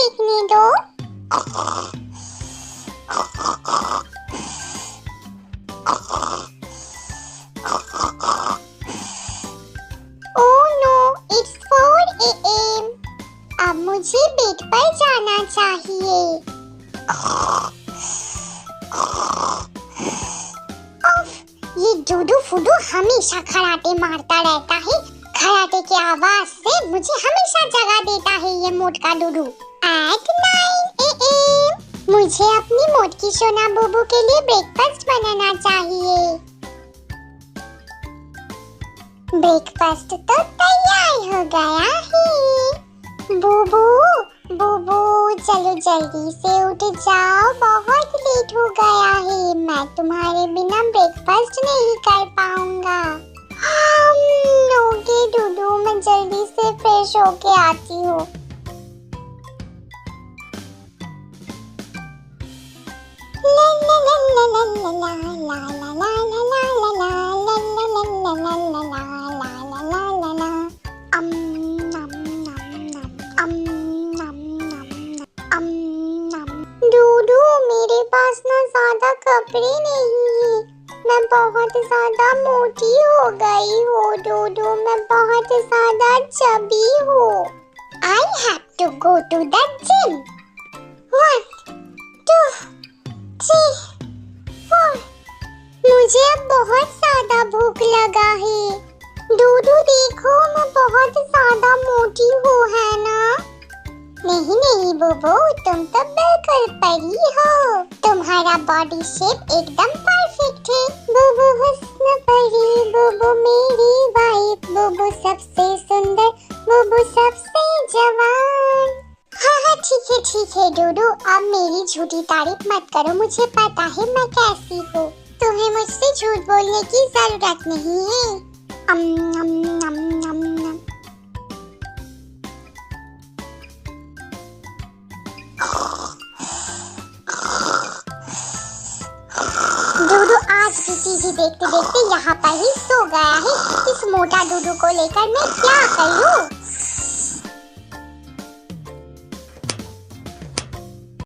देखने दो। Oh no, it's 4 AM। अब मुझे बेड पर जाना चाहिए। ये डूडू फूडू हमेशा खराटे मारता रहता है। खराटे की आवाज से मुझे हमेशा जगा देता है ये मोटका डूडू। एट 9 AM मुझे अपनी मोटकी सोना बुबू के लिए ब्रेकफास्ट बनाना चाहिए। ब्रेकफास्ट तो तैयार हो गया है। बुबू बुबू चलो जल्दी से उठ जाओ, बहुत लेट हो गया है। मैं तुम्हारे बिना ब्रेकफास्ट नहीं कर पाऊंगा। ओके डूडू, मैं जल्दी से फ्रेश होके आती हूँ। डूडू, मेरे पास ना ज्यादा कपड़े नहीं है। मैं बहुत ज्यादा मोटी हो गई हूँ डूडू, मैं बहुत ज्यादा चबी हूँ। I have to go to the gym. 1, 2, 3, 4। मुझे अब बहुत ज्यादा भूख लगा है। डूडू देखो, मैं बहुत ज्यादा मोटी हूँ, है ना? नहीं नहीं बुबू, तुम तो बिल्कुल परी हो। तुम्हारा बॉडी शेप एकदम परफेक्ट है। बुबू हुस्न परी, बुबू मेरी वाइफ, बुबू सबसे सुंदर, बुबू सबसे जवान। हाँ ठीक है डूडू, अब मेरी झूठी तारीफ मत करो। मुझे पता है मैं कैसी हूँ। तुम्हें मुझसे झूठ बोलने की जरूरत नहीं है। डूडू आज भी टीवी देखते देखते यहाँ पर ही सो गया है। इस मोटा डूडू को लेकर मैं क्या करूँ?